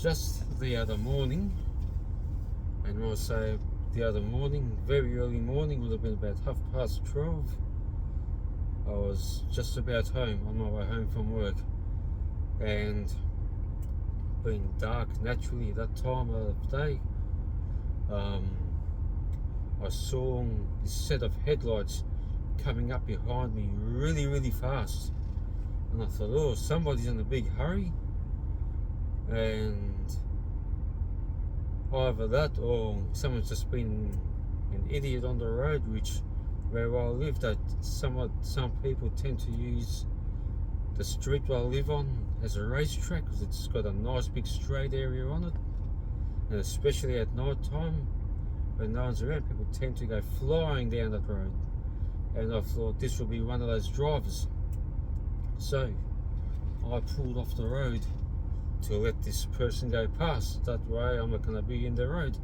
just the other morning, and when I say the other morning, very early morning, would have been about 12:30. I was just about home, on my way home from work, and being dark naturally at that time of day, I saw this set of headlights coming up behind me really, really fast, and I thought, oh, somebody's in a big hurry, and either that or someone's just been an idiot on the road, which where I live, that some people tend to use the street where I live on as a racetrack because it's got a nice big straight area on it, and especially at night time when no one's around, people tend to go flying down that road, and I thought this would be one of those drivers. So I pulled off the road to let this person go past. That way I'm not going to be in the road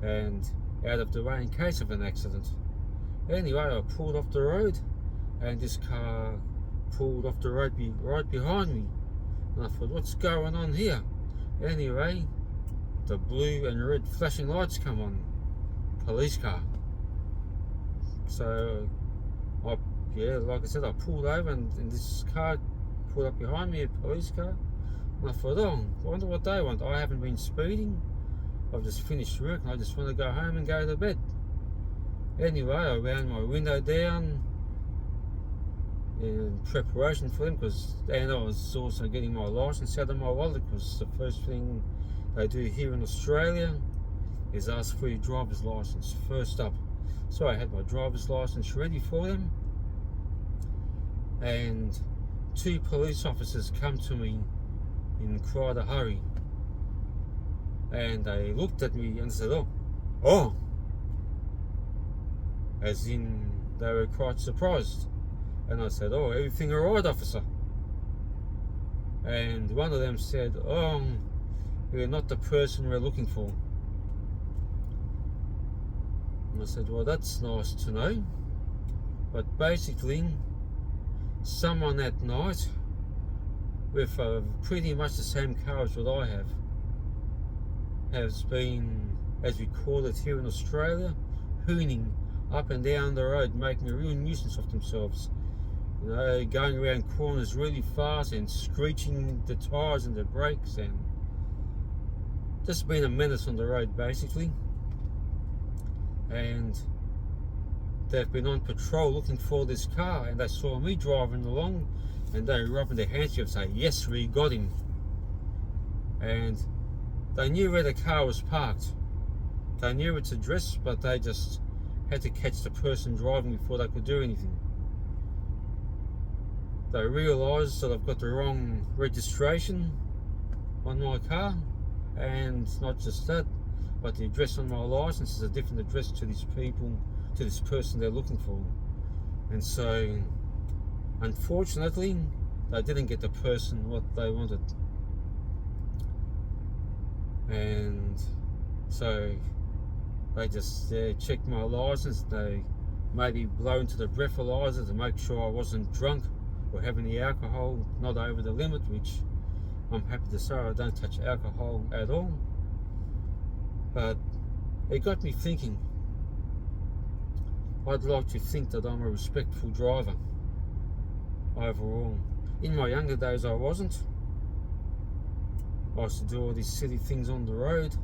and out of the way in case of an accident. Anyway, I pulled off the road, and this car pulled off the road right behind me, and I thought, what's going on here? Anyway, the blue and red flashing lights come on. Police car. So like I said, I pulled over, and this car pulled up behind me, a police car, and I thought, oh, I wonder what they want. I haven't been speeding, I've just finished work and I just want to go home and go to bed. Anyway, I wound my window down in preparation for them, and I was also getting my license out of my wallet, because the first thing they do here in Australia is ask for your driver's license first up. So I had my driver's license ready for them, and two police officers come to me in quite a hurry, and they looked at me and said, oh, as in they were quite surprised. And I said, oh, everything all right, officer? And one of them said, oh, you're not the person we're looking for. And I said, well, that's nice to know, but basically someone at night with pretty much the same car as what I have has been, as we call it here in Australia, hooning up and down the road, making a real nuisance of themselves. You know, going around corners really fast and screeching the tyres and the brakes, and just being a menace on the road basically. And they've been on patrol looking for this car, and they saw me driving along, and they were rubbing their hands together saying, yes, we got him. And they knew where the car was parked, they knew its address, but they just had to catch the person driving before they could do anything. They realised that I've got the wrong registration on my car, and not just that, but the address on my license is a different address to these people, to this person they're looking for. And so, unfortunately, they didn't get the person what they wanted. And so they just checked my license. They maybe blow into the breathalyzer to make sure I wasn't drunk or have any alcohol, not over the limit, which I'm happy to say I don't touch alcohol at all. But it got me thinking. I'd like to think that I'm a respectful driver overall. In my younger days I wasn't. I used to do all these silly things on the road,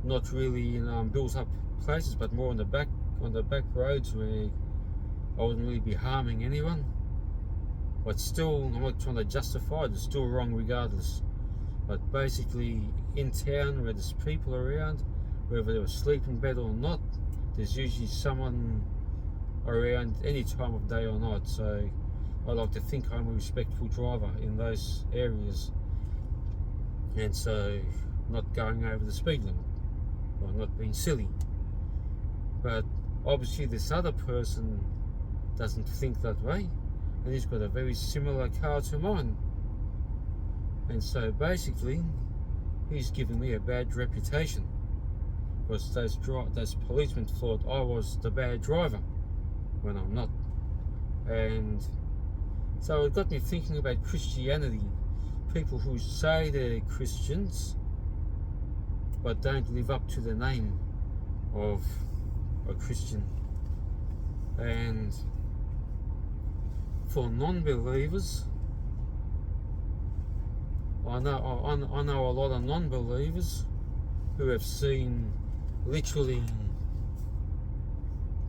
not really in built up places, but more on the back roads where I wouldn't really be harming anyone. But still, I'm not trying to justify it, it's still wrong regardless. But basically, in town where there's people around, whether they're asleep in bed or not, there's usually someone around any time of day or night. So I like to think I'm a respectful driver in those areas, and so not going over the speed limit or not being silly. But obviously this other person doesn't think that way, and he's got a very similar car to mine, and so basically he's giving me a bad reputation because those policemen thought I was the bad driver when I'm not. And so it got me thinking about Christianity. People who say they're Christians but don't live up to the name of a Christian. And for non-believers, I know a lot of non-believers who have seen literally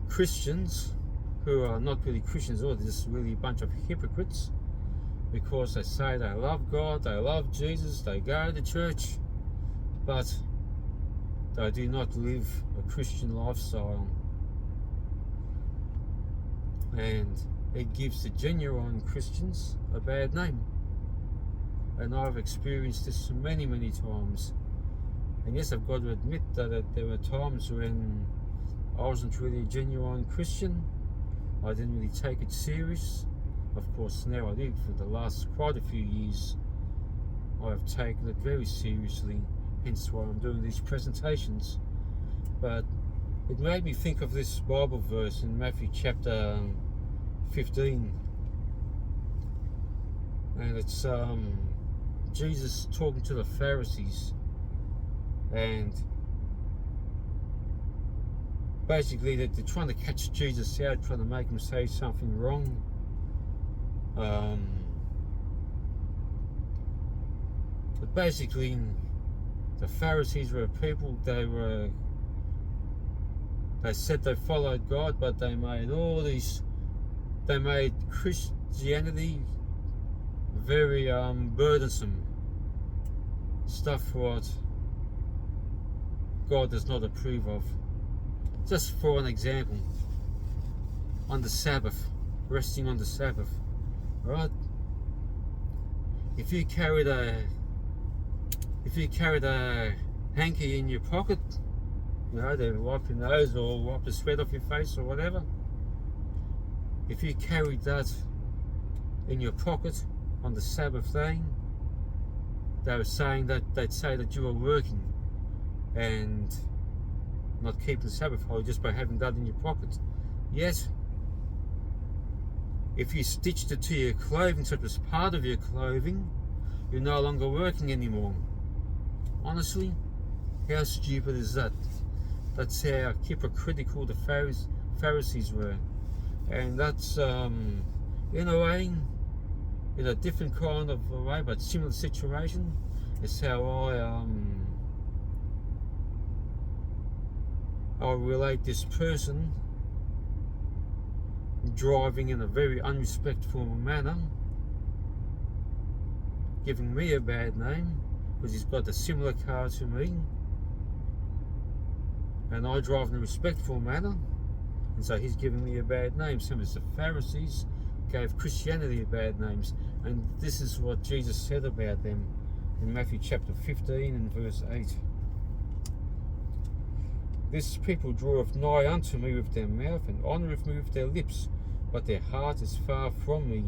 Christians who are not really Christians, or they're just really a bunch of hypocrites, because they say they love God, they love Jesus, they go to church, but they do not live a Christian lifestyle. And it gives the genuine Christians a bad name. And I've experienced this many, many times. And yes, I've got to admit that there were times when I wasn't really a genuine Christian. I didn't really take it serious. Of course, now I do. For the last quite a few years, I have taken it very seriously, hence why I'm doing these presentations. But it made me think of this Bible verse in Matthew chapter 15. And it's Jesus talking to the Pharisees. And basically they're trying to catch Jesus out, trying to make him say something wrong. But basically the Pharisees were people, they said they followed God, but they made Christianity very burdensome stuff, what God does not approve of. Just for an example, on the Sabbath, resting on the Sabbath, right? If you carried a hanky in your pocket, you know, to wipe your nose or wipe the sweat off your face or whatever, if you carried that in your pocket on the Sabbath day, they were saying that they'd say that you were working and not keeping the Sabbath holy just by having that in your pocket. Yet, if you stitched it to your clothing so it was part of your clothing, you're no longer working anymore. Honestly, how stupid is that? That's how hypocritical the Pharisees were. And that's, in a way, in a different kind of way, but similar situation, is how I'll relate this person driving in a very unrespectful manner, giving me a bad name because he's got a similar car to me, and I drive in a respectful manner, and so he's giving me a bad name. Same as the Pharisees gave Christianity bad names, and this is what Jesus said about them in Matthew chapter 15 and verse 8. This people draweth nigh unto me with their mouth, and honoureth me with their lips, but their heart is far from me.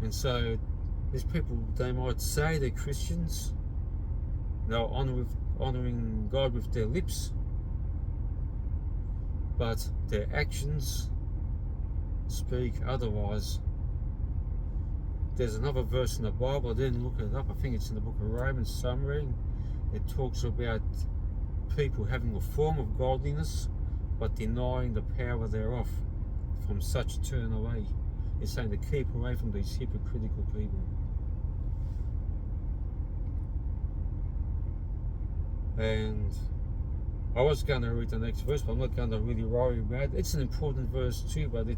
And so these people, they might say they're Christians, they're honouring God with their lips, but their actions speak otherwise. There's another verse in the Bible, I didn't look it up, I think it's in the book of Romans somewhere. It talks about people having a form of godliness but denying the power thereof. From such turn away. It's saying to keep away from these hypocritical people. And I was going to read the next verse, but I'm not going to really worry about it. It's an important verse too, but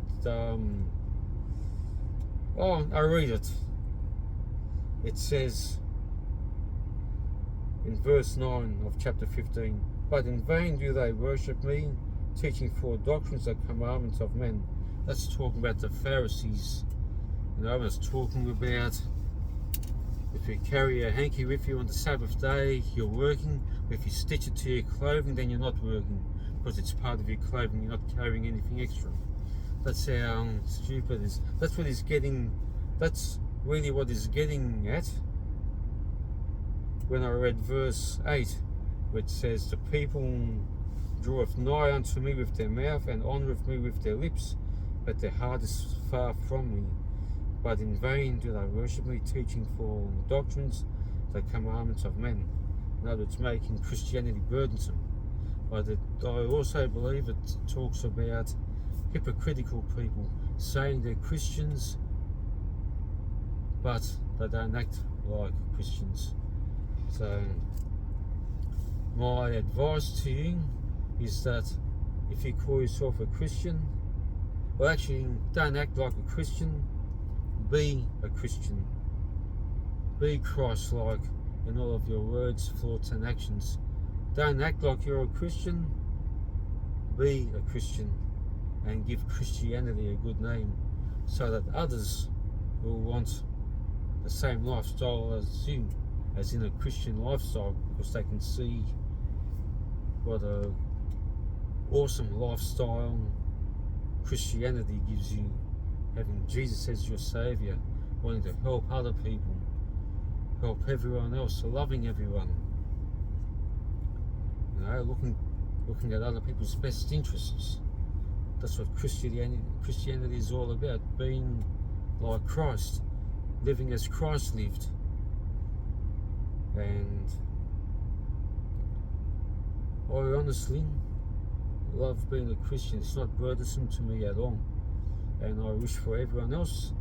I read it. It says in verse 9 of chapter 15, but in vain do they worship me, teaching for doctrines the commandments of men. That's talking about the Pharisees. You know, I was talking about if you carry a hanky with you on the Sabbath day, you're working. If you stitch it to your clothing, then you're not working, because it's part of your clothing, you're not carrying anything extra. That's how stupid it is. That's what he's getting, that's really what he's getting at when I read verse 8, which says, the people draweth nigh unto me with their mouth, and honoureth me with their lips, but their heart is far from me. But in vain do they worship me, teaching for doctrines the commandments of men. In other words, making Christianity burdensome. But I also believe it talks about hypocritical people saying they're Christians, but they don't act like Christians. So my advice to you is that if you call yourself a Christian, well, actually, don't act like a Christian, be a Christian. Be Christ-like in all of your words, thoughts and actions. Don't act like you're a Christian, be a Christian, and give Christianity a good name so that others will want the same lifestyle as you, as in a Christian lifestyle, because they can see what a awesome lifestyle Christianity gives you, having Jesus as your Saviour, wanting to help other people, help everyone else, loving everyone, you know, looking at other people's best interests. That's what Christianity is all about, being like Christ, living as Christ lived. And I honestly love being a Christian. It's not burdensome to me at all, and I wish for everyone else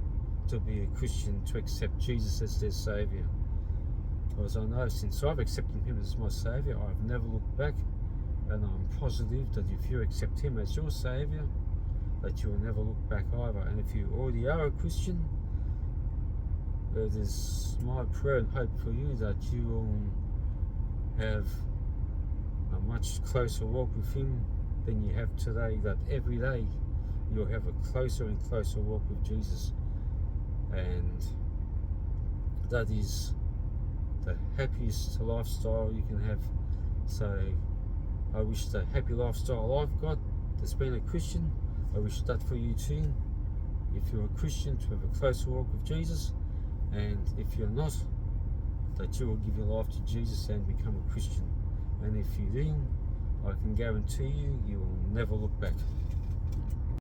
to be a Christian, to accept Jesus as their Saviour, because I know since I've accepted Him as my Saviour, I've never looked back, and I'm positive that if you accept Him as your Saviour, that you will never look back either. And if you already are a Christian, it is my prayer and hope for you that you will have a much closer walk with Him than you have today, that every day you'll have a closer and closer walk with Jesus, and that is the happiest lifestyle you can have. So I wish the happy lifestyle I've got that's been a Christian, I wish that for you too. If you're a Christian, to have a closer walk with Jesus, and if you're not, that you will give your life to Jesus and become a Christian. And if you do, I can guarantee you, you will never look back.